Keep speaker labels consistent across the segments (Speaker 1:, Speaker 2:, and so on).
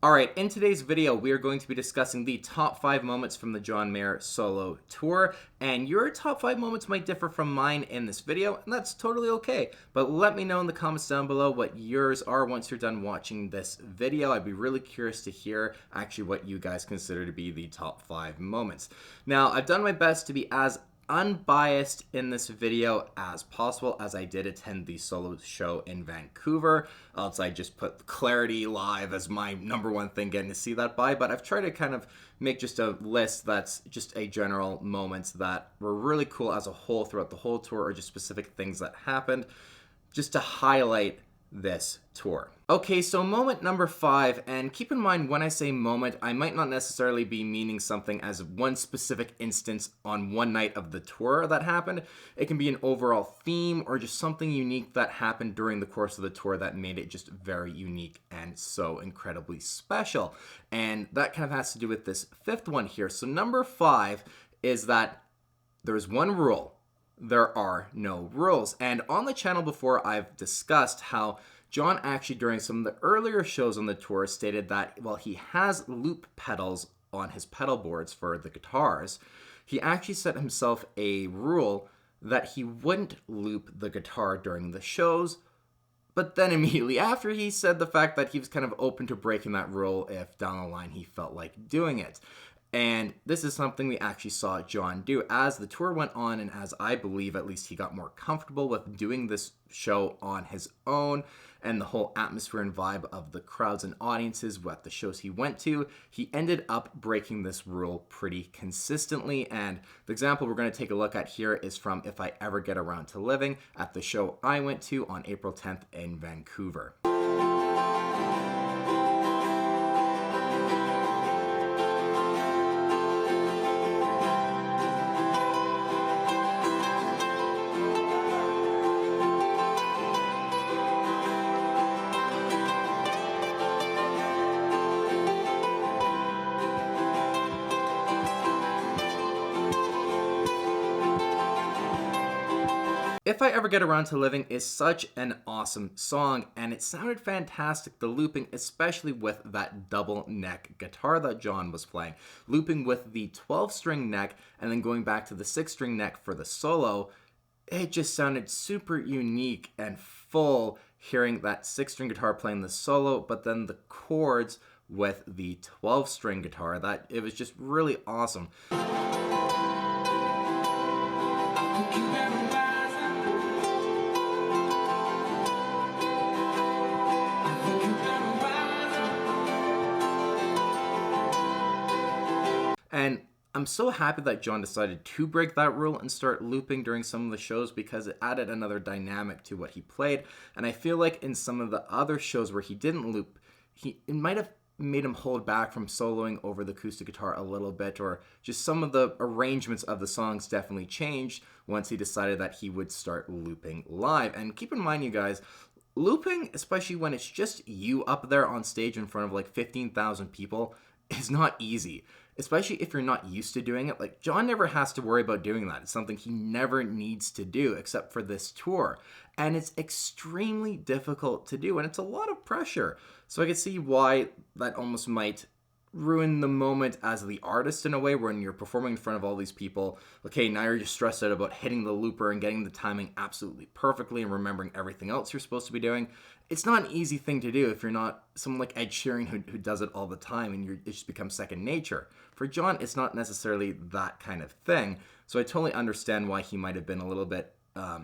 Speaker 1: Alright, in today's video, we are going to be discussing the top 5 moments from the John Mayer solo tour, and your top 5 moments might differ from mine in this video, and that's totally okay. But let me know in the comments down below what yours are once you're done watching this video. I'd be really curious to hear actually what you guys consider to be the top 5 moments. Now, I've done my best to be as unbiased in this video as possible, as I did attend the solo show in Vancouver, else I just put Clarity Live as my #1 thing getting to see that by, but I've tried to kind of make just a list that's just a general moments that were really cool as a whole throughout the whole tour, or just specific things that happened, just to highlight this tour. Okay, so moment number 5, and keep in mind when I say moment, I might not necessarily be meaning something as one specific instance on one night of the tour that happened. It can be an overall theme or just something unique that happened during the course of the tour that made it just very unique and so incredibly special. And that kind of has to do with this 5th one here. So number 5 is that there's one rule. There are no rules. And on the channel before, I've discussed how John actually during some of the earlier shows on the tour stated that while he has loop pedals on his pedal boards for the guitars, he actually set himself a rule that he wouldn't loop the guitar during the shows. But then immediately after, he said the fact that he was kind of open to breaking that rule if down the line he felt like doing it. And this is something we actually saw John do as the tour went on, and as I believe at least he got more comfortable with doing this show on his own, and the whole atmosphere and vibe of the crowds and audiences at the shows he went to, he ended up breaking this rule pretty consistently. And the example we're going to take a look at here is from If I Ever Get Around to Living at the show I went to on April 10th in Vancouver. If I Ever Get Around to Living is such an awesome song, and it sounded fantastic, the looping, especially with that double neck guitar that John was playing. Looping with the 12-string neck and then going back to the 6-string neck for the solo, it just sounded super unique and full hearing that 6-string guitar playing the solo, but then the chords with the 12-string guitar. That it was just really awesome. And I'm so happy that John decided to break that rule and start looping during some of the shows, because it added another dynamic to what he played. And I feel like in some of the other shows where he didn't loop, it might have made him hold back from soloing over the acoustic guitar a little bit, or just some of the arrangements of the songs definitely changed once he decided that he would start looping live. And keep in mind, you guys, looping, especially when it's just you up there on stage in front of like 15,000 people, is not easy. Especially if you're not used to doing it. Like, John never has to worry about doing that. It's something he never needs to do except for this tour. And it's extremely difficult to do, and it's a lot of pressure. So I can see why that almost might ruin the moment as the artist in a way, when you're performing in front of all these people. Okay, now you're just stressed out about hitting the looper and getting the timing absolutely perfectly and remembering everything else you're supposed to be doing. It's not an easy thing to do if you're not someone like Ed Sheeran who does it all the time, and it just becomes second nature. For John, it's not necessarily that kind of thing. So I totally understand why he might have been a little bit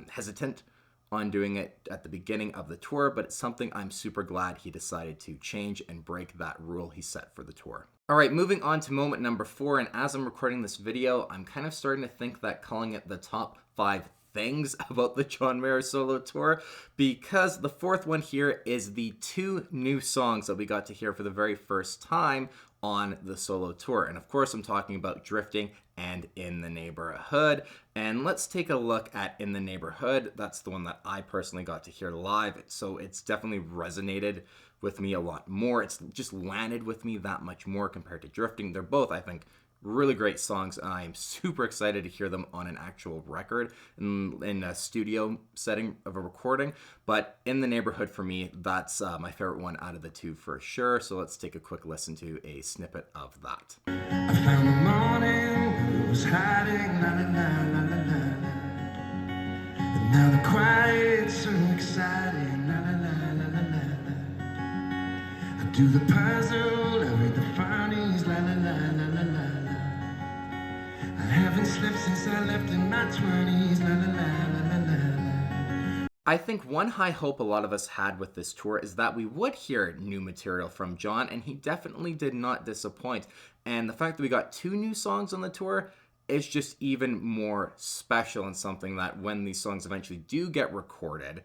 Speaker 1: hesitant on doing it at the beginning of the tour, but it's something I'm super glad he decided to change and break that rule he set for the tour. All right, moving on to moment number 4, and as I'm recording this video, I'm kind of starting to think that calling it the top 5 things about the John Mayer solo tour, because the 4th one here is the 2 new songs that we got to hear for the very first time on the solo tour. And of course, I'm talking about Drifting and In the Neighborhood. And let's take a look at In the Neighborhood. That's the one that I personally got to hear live. So it's definitely resonated with me a lot more. It's just landed with me that much more compared to Drifting. They're both, I think, really great songs, and I'm super excited to hear them on an actual record in a studio setting of a recording. But In the Neighborhood, for me, that's my favorite one out of the two for sure. So let's take a quick listen to a snippet of that.
Speaker 2: I found the morning was hiding, la la la la la la la. And now the quiet's so exciting, la la la la la la la. I do the puzzle, I read the funnies, la la la la la la la. I haven't slept since I left in my 20s, la la la la la la la.
Speaker 1: I think one high hope a lot of us had with this tour is that we would hear new material from John, and he definitely did not disappoint. And the fact that we got 2 new songs on the tour is just even more special, and something that when these songs eventually do get recorded,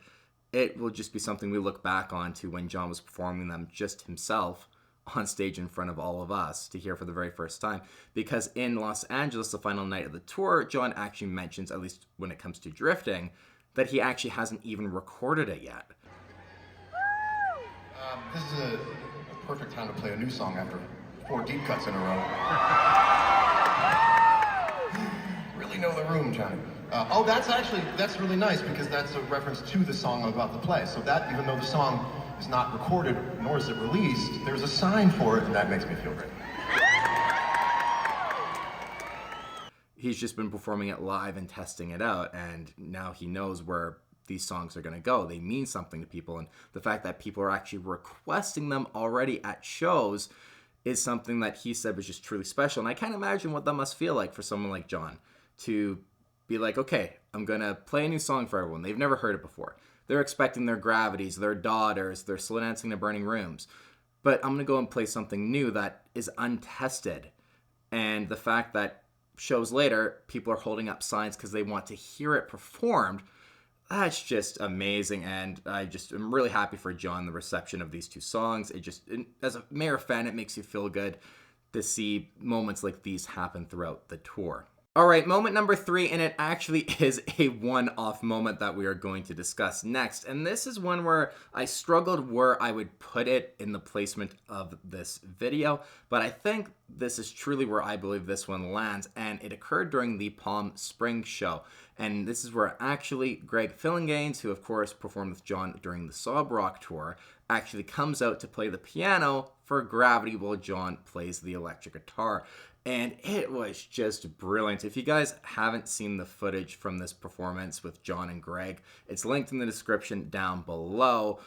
Speaker 1: it will just be something we look back on to when John was performing them just himself on stage in front of all of us to hear for the very first time. Because in Los Angeles, the final night of the tour, John actually mentions, at least when it comes to drifting, that he actually hasn't even recorded it yet.
Speaker 3: This is a perfect time to play a new song after 4 deep cuts in a row. Really know the room, Johnny. Oh, that's really nice, because that's a reference to the song I'm about to play. So that, even though the song is not recorded, nor is it released, there's a sign for it, and that makes me feel great.
Speaker 1: He's just been performing it live and testing it out, and now he knows where these songs are going to go. They mean something to people, and the fact that people are actually requesting them already at shows is something that he said was just truly special. And I can't imagine what that must feel like for someone like John to be like, okay, I'm going to play a new song for everyone. They've never heard it before. They're expecting their Gravities, their Daughters, their Slow Dancing to Burning Rooms. But I'm going to go and play something new that is untested. And the fact that shows later, people are holding up signs because they want to hear it performed, that's just amazing. And I just am really happy for John, the reception of these 2 songs. As a Mayor fan, it makes you feel good to see moments like these happen throughout the tour. All right, moment number 3, and it actually is a one-off moment that we are going to discuss next. And this is one where I struggled where I would put it in the placement of this video, but I think this is truly where I believe this one lands, and it occurred during the Palm Springs show. And this is where actually Greg Fillinganes, who of course performed with John during the Sob Rock tour, actually comes out to play the piano for Gravity while John plays the electric guitar. And it was just brilliant. If you guys haven't seen the footage from this performance with John and Greg, it's linked in the description down below.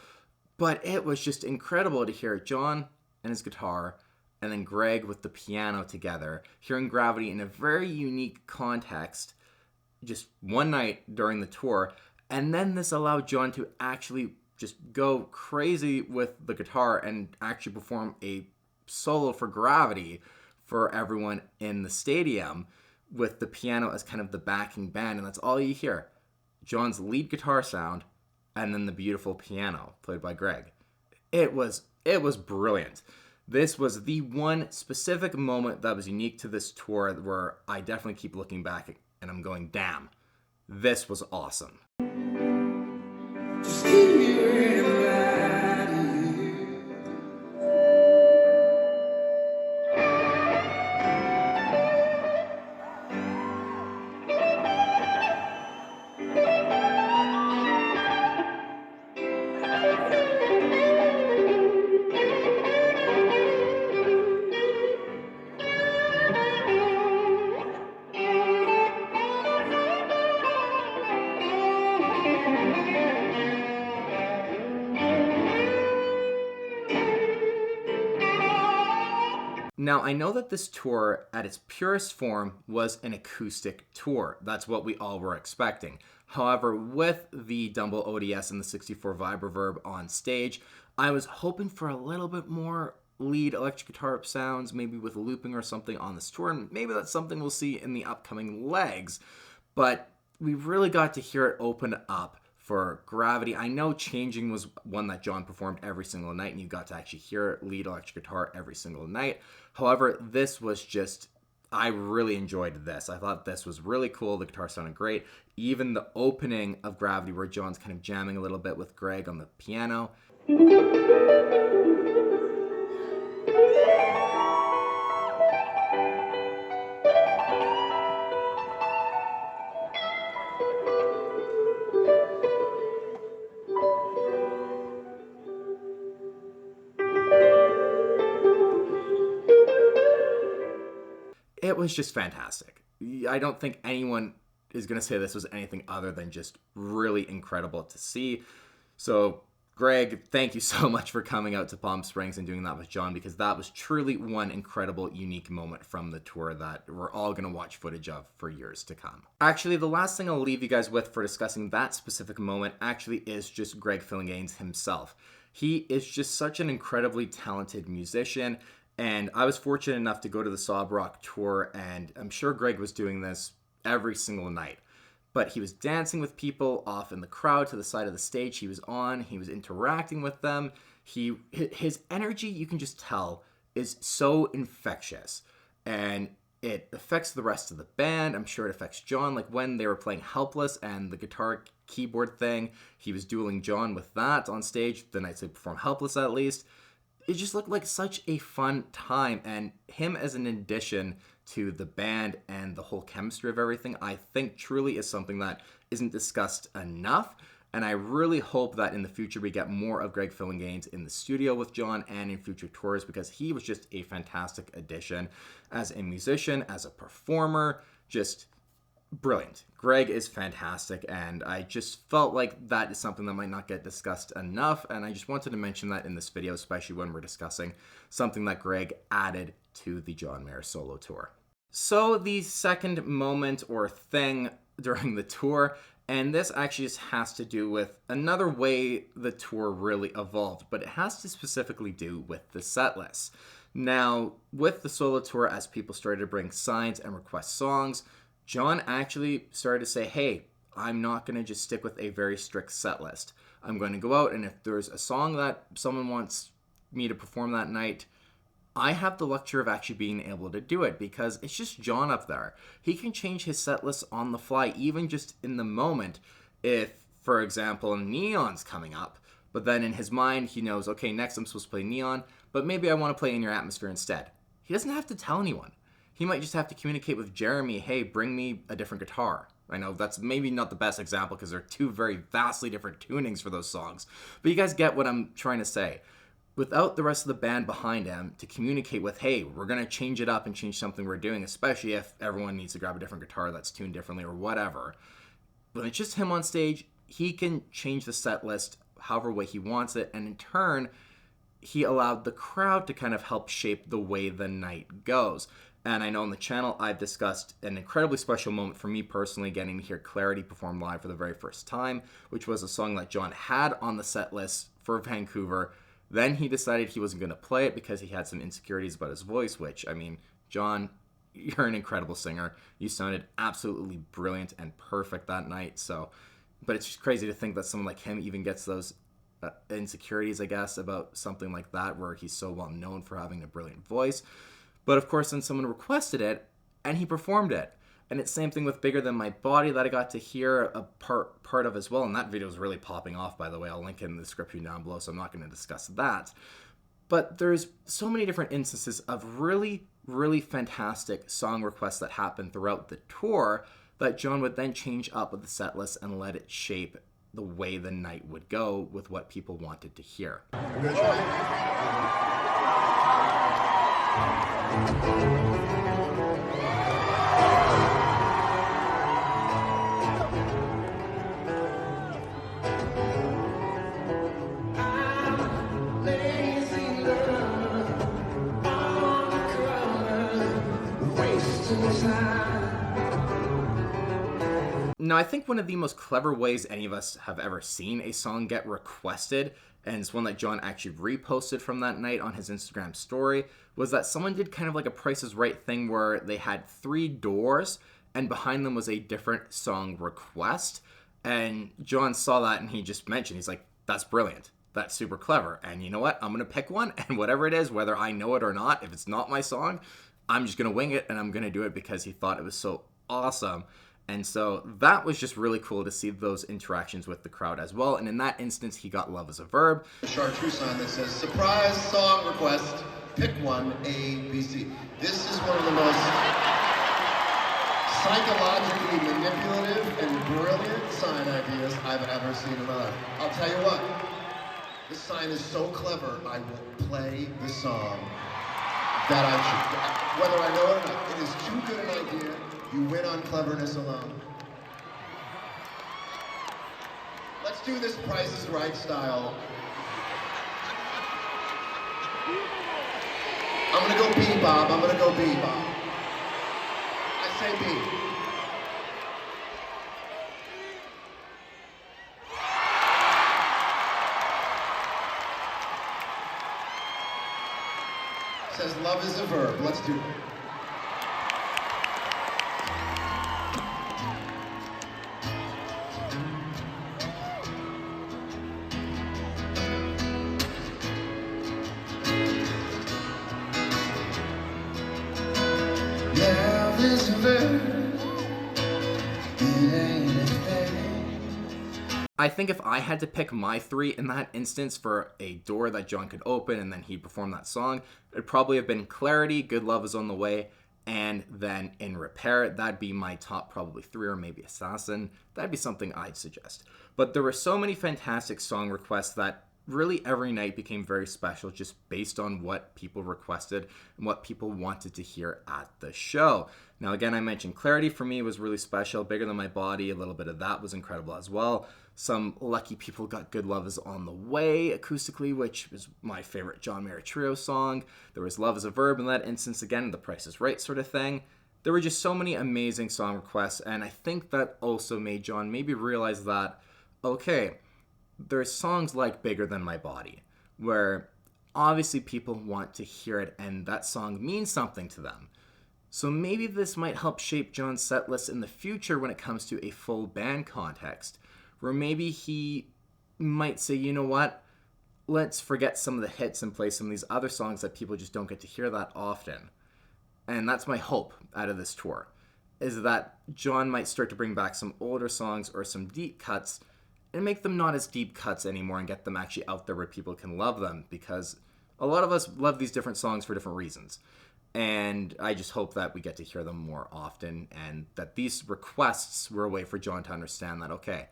Speaker 1: But it was just incredible to hear John and his guitar, and then Greg with the piano together, hearing Gravity in a very unique context, just one night during the tour. And then this allowed John to actually just go crazy with the guitar and actually perform a solo for Gravity for everyone in the stadium, with the piano as kind of the backing band, and that's all you hear. John's lead guitar sound, and then the beautiful piano played by Greg. It was brilliant. This was the one specific moment that was unique to this tour where I definitely keep looking back and I'm going, damn, this was awesome.
Speaker 2: Just keep me waiting right here.
Speaker 1: Now, I know that this tour, at its purest form, was an acoustic tour. That's what we all were expecting. However, with the Dumble ODS and the 64 Vibra Verb on stage, I was hoping for a little bit more lead electric guitar sounds, maybe with looping or something on this tour, and maybe that's something we'll see in the upcoming legs. But we really got to hear it open up for Gravity. I know Changing was one that John performed every single night, and you got to actually hear lead electric guitar every single night. However, this was just, I really enjoyed this. I thought this was really cool. The guitar sounded great. Even the opening of Gravity, where John's kind of jamming a little bit with Greg on the piano. It was just fantastic. I don't think anyone is going to say this was anything other than just really incredible to see. So, Greg, thank you so much for coming out to Palm Springs and doing that with John, because that was truly one incredible, unique moment from the tour that we're all going to watch footage of for years to come. Actually, the last thing I'll leave you guys with for discussing that specific moment actually is just Greg Phillinganes himself. He is just such an incredibly talented musician, and I was fortunate enough to go to the Sob Rock tour, and I'm sure Greg was doing this every single night. But he was dancing with people off in the crowd to the side of the stage he was on. He was interacting with them. His energy, you can just tell, is so infectious. And it affects the rest of the band. I'm sure it affects John. Like when they were playing Helpless and the guitar keyboard thing, he was dueling John with that on stage the nights they performed Helpless at least. It just looked like such a fun time. And him as an addition to the band and the whole chemistry of everything, I think truly is something that isn't discussed enough. And I really hope that in the future we get more of Greg Phillinganes in the studio with John and in future tours, because he was just a fantastic addition as a musician, as a performer, just brilliant. Greg is fantastic, and I just felt like that is something that might not get discussed enough, and I just wanted to mention that in this video, especially when we're discussing something that Greg added to the John Mayer solo tour. So the second moment or thing during the tour, and this actually just has to do with another way the tour really evolved, but it has to specifically do with the set list. Now, with the solo tour, as people started to bring signs and request songs, John actually started to say, hey, I'm not going to just stick with a very strict set list. I'm going to go out, and if there's a song that someone wants me to perform that night, I have the luxury of actually being able to do it, because it's just John up there. He can change his set list on the fly, even just in the moment. If, for example, Neon's coming up, but then in his mind he knows, okay, next I'm supposed to play Neon, but maybe I want to play In Your Atmosphere instead. He doesn't have to tell anyone. He might just have to communicate with Jeremy, hey, bring me a different guitar. I know that's maybe not the best example because they're two very vastly different tunings for those songs, but you guys get what I'm trying to say. Without the rest of the band behind him to communicate with, hey, we're going to change it up and change something we're doing, especially if everyone needs to grab a different guitar that's tuned differently or whatever. When it's just him on stage, he can change the set list however way he wants it, and in turn, he allowed the crowd to kind of help shape the way the night goes. And I know on the channel I've discussed an incredibly special moment for me personally, getting to hear Clarity perform live for the very first time, which was a song that John had on the set list for Vancouver. Then he decided he wasn't going to play it because he had some insecurities about his voice, which, I mean, John, you're an incredible singer. You sounded absolutely brilliant and perfect that night. So, but it's just crazy to think that someone like him even gets those insecurities, I guess, about something like that, where he's so well known for having a brilliant voice. But of course, then someone requested it and he performed it. And it's same thing with Bigger Than My Body that I got to hear a part of as well. And that video is really popping off, by the way. I'll link it in the description down below, so I'm not going to discuss that. But there's so many different instances of really, really fantastic song requests that happened throughout the tour that John would then change up with the set list and let it shape the way the night would go with what people wanted to hear. Now, I think one of the most clever ways any of us have ever seen a song get requested, and it's one that John actually reposted from that night on his Instagram story, was that someone did kind of like a Price is Right thing where they had 3 doors and behind them was a different song request. And John saw that and he just mentioned, he's like, that's brilliant. That's super clever. And you know what? I'm going to pick one, and whatever it is, whether I know it or not, if it's not my song, I'm just going to wing it and I'm going to do it because he thought it was so awesome. And so that was just really cool to see those interactions with the crowd as well. And in that instance, he got Love Is a Verb.
Speaker 3: A chartreuse sign that says, surprise song request, pick one, A, B, C. This is one of the most psychologically manipulative and brilliant sign ideas I've ever seen in my life. I'll tell you what, this sign is so clever, I will play the song that I should. Whether I know it or not, it is too good an idea. You win on cleverness alone. Let's do this Price is Right style. I'm gonna go B, Bob. I'm gonna go B, Bob. I say B. Says love is a verb. Let's do it. Love is a verb. It ain't a thing.
Speaker 1: I think if I had to pick my three in that instance for a door that John could open and then he'd perform that song, it'd probably have been Clarity, Good Love Is on the Way, and then In Repair. That'd be my top probably three, or maybe Assassin. That'd be something I'd suggest. But there were so many fantastic song requests that really every night became very special just based on what people requested and what people wanted to hear at the show. Now, again, I mentioned Clarity for me was really special. Bigger Than My Body, a little bit of that was incredible as well. Some lucky people got Good Love Is on the Way acoustically, which was my favorite John Mayer Trio song. There was Love Is a Verb in that instance, again, The Price is Right sort of thing. There were just so many amazing song requests, and I think that also made John maybe realize that, okay, there's songs like Bigger Than My Body, where obviously people want to hear it and that song means something to them. So maybe this might help shape John's set list in the future when it comes to a full band context, where maybe he might say, you know what, let's forget some of the hits and play some of these other songs that people just don't get to hear that often. And that's my hope out of this tour, is that John might start to bring back some older songs or some deep cuts and make them not as deep cuts anymore and get them actually out there where people can love them, because a lot of us love these different songs for different reasons. And I just hope that we get to hear them more often, and that these requests were a way for John to understand that, okay,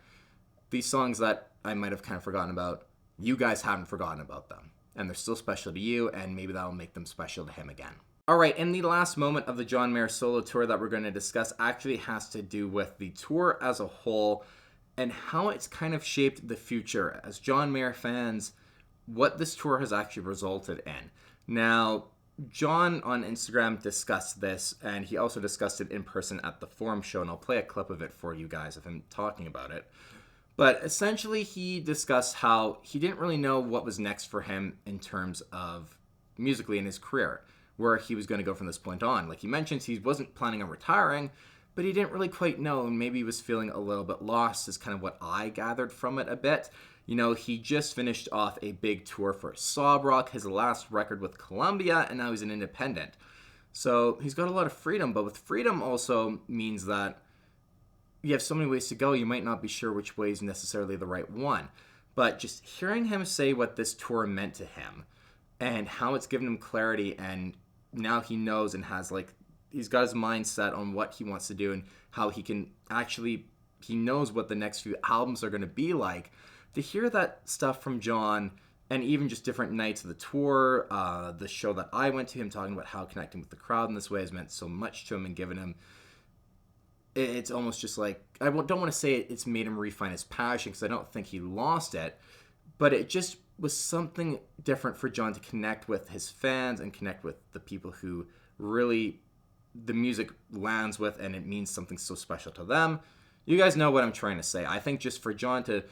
Speaker 1: these songs that I might have kind of forgotten about, you guys haven't forgotten about them, and they're still special to you, and maybe that'll make them special to him again. All right, and the last moment of the John Mayer solo tour that we're going to discuss actually has to do with the tour as a whole and how it's kind of shaped the future as John Mayer fans, what this tour has actually resulted in. Now, John on Instagram discussed this, and he also discussed it in person at the Forum show, and I'll play a clip of it for you guys of him talking about it. But essentially, he discussed how he didn't really know what was next for him in terms of musically in his career, where he was going to go from this point on. Like he mentions, he wasn't planning on retiring, but he didn't really quite know, and maybe he was feeling a little bit lost, is kind of what I gathered from it a bit. You know, he just finished off a big tour for Sob Rock, his last record with Columbia, and now he's an independent. So he's got a lot of freedom, but with freedom also means that you have so many ways to go, you might not be sure which way is necessarily the right one. But just hearing him say what this tour meant to him and how it's given him clarity, and now he knows and has he's got his mind set on what he wants to do and how he can actually, he knows what the next few albums are going to be like. To hear that stuff from John, and even just different nights of the tour, the show that I went to, him talking about how connecting with the crowd in this way has meant so much to him and given him, it's almost just like, I don't want to say it's made him refine his passion, because I don't think he lost it, but it just was something different for John to connect with his fans and connect with the people who really the music lands with, and it means something so special to them. You guys know what I'm trying to say. I think just for John to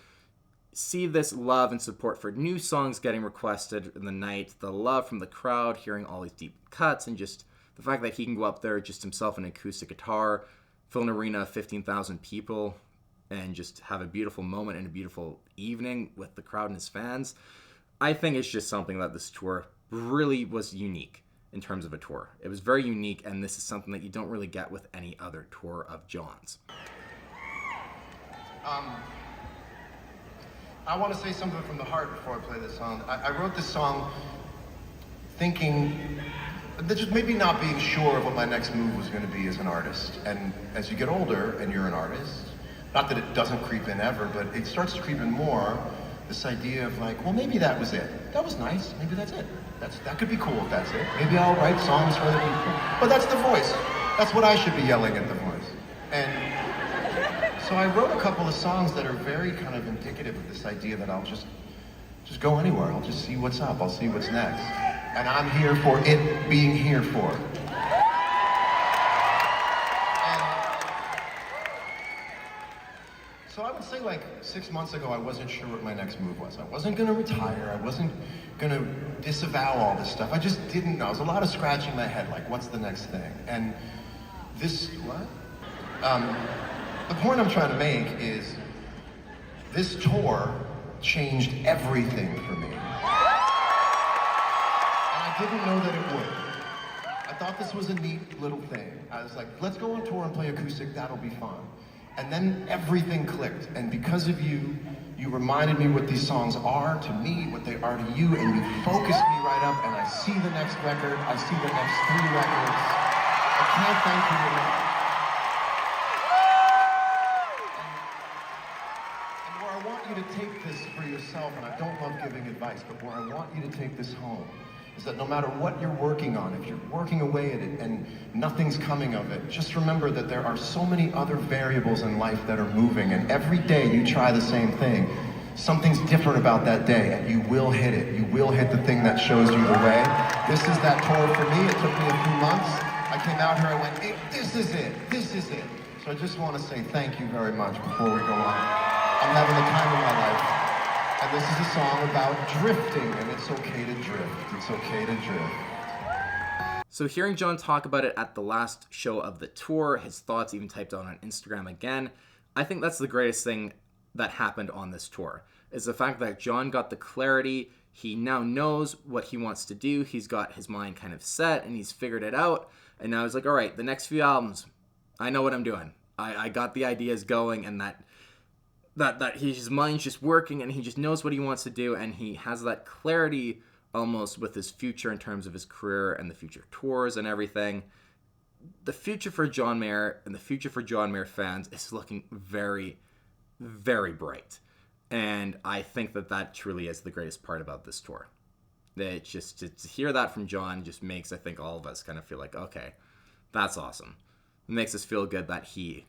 Speaker 1: see this love and support for new songs getting requested in the night, the love from the crowd, hearing all these deep cuts, and just the fact that he can go up there just himself an acoustic guitar, fill an arena of 15,000 people, and just have a beautiful moment and a beautiful evening with the crowd and his fans. I think it's just something that this tour really was unique in terms of a tour. It was very unique, and this is something that you don't really get with any other tour of John's.
Speaker 3: I want to say something from the heart before I play this song. I wrote this song thinking, just maybe not being sure of what my next move was going to be as an artist. And as you get older and you're an artist, not that it doesn't creep in ever, but it starts to creep in more, This idea of like, well, maybe that was it. That was nice. Maybe that's it. That could be cool if that's it. Maybe I'll write songs for other people. But that's the voice. That's what I should be yelling at the voice. And so I wrote a couple of songs that are very kind of indicative of this idea that I'll just go anywhere. I'll just see what's up. I'll see what's next. And I'm here for it being here for. So I would say like 6 months ago, I wasn't sure what my next move was. I wasn't gonna retire. I wasn't gonna disavow all this stuff. I just didn't know. It was a lot of scratching my head, like what's the next thing? And what? The point I'm trying to make is this tour changed everything for me. And I didn't know that it would. I thought this was a neat little thing. I was like, let's go on tour and play acoustic, that'll be fun. And then everything clicked, and because of you, you reminded me what these songs are to me, what they are to you, and you focused me right up, and I see the next record, I see the next 3 records. I can't thank you enough. And where I want you to take this for yourself, and I don't love giving advice, but where I want you to take this home, is that no matter what you're working on, if you're working away at it and nothing's coming of it, just remember that there are so many other variables in life that are moving, and every day you try the same thing, something's different about that day, and you will hit it. You will hit the thing that shows you the way. This is that tour for me. It took me a few months. I came out here, I went, this is it, this is it. So I just want to say thank you very much before we go on. I'm having the time of my life. And this is a song about drifting, and it's okay to drift. It's okay to drift.
Speaker 1: So hearing John talk about it at the last show of the tour, his thoughts even typed out on Instagram again, I think that's the greatest thing that happened on this tour, is the fact that John got the clarity. He now knows what he wants to do. He's got his mind kind of set, and he's figured it out. And now he's like, all right, the next few albums, I know what I'm doing. I got the ideas going, and that his mind's just working, and he just knows what he wants to do, and he has that clarity almost with his future in terms of his career and the future tours and everything. The future for John Mayer and the future for John Mayer fans is looking very, very bright. And I think that truly is the greatest part about this tour. It just, to hear that from John just makes, I think, all of us kind of feel like, okay, that's awesome. It makes us feel good that he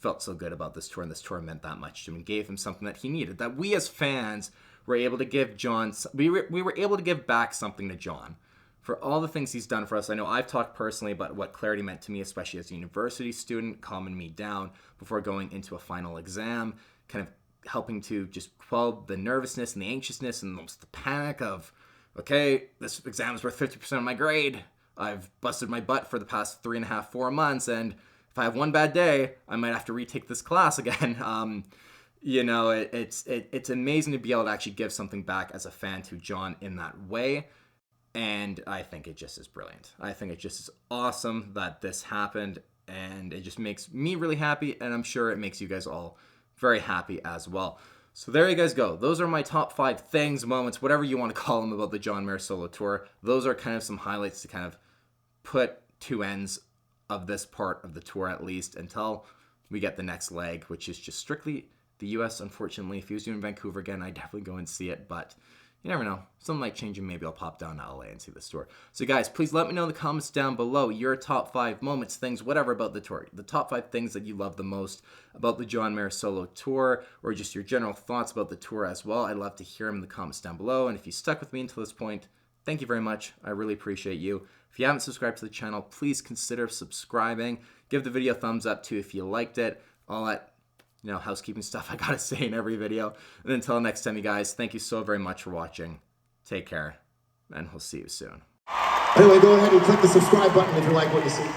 Speaker 1: felt so good about this tour, and this tour meant that much to him and gave him something that he needed, that we as fans were able to give John, we were able to give back something to John for all the things he's done for us. I know I've talked personally about what clarity meant to me, especially as a university student, calming me down before going into a final exam, kind of helping to just quell the nervousness and the anxiousness and almost the panic of, okay, this exam is worth 50% of my grade. I've busted my butt for the past 3.5, 4 months, and if I have one bad day, I might have to retake this class again. It's amazing to be able to actually give something back as a fan to John in that way. And I think it just is brilliant. I think it just is awesome that this happened, and it just makes me really happy, and I'm sure it makes you guys all very happy as well. So there you guys go. Those are my top 5 things, moments, whatever you want to call them about the John Mayer solo tour. Those are kind of some highlights to kind of put 2 ends of this part of the tour, at least until we get the next leg, which is just strictly the US. Unfortunately, if he was doing Vancouver again, I'd definitely go and see it, but you never know. Something might change, and maybe I'll pop down to LA and see this tour. So guys, please let me know in the comments down below your top 5 moments, things, whatever about the tour. The top 5 things that you love the most about the John Mayer solo tour, or just your general thoughts about the tour as well. I'd love to hear them in the comments down below. And if you stuck with me until this point, thank you very much. I really appreciate you. If you haven't subscribed to the channel, please consider subscribing. Give the video a thumbs up too if you liked it. All that, housekeeping stuff I gotta say in every video. And until next time, you guys, thank you so very much for watching. Take care, and we'll see you soon.
Speaker 4: Anyway, go ahead and click the subscribe button if you like what you see.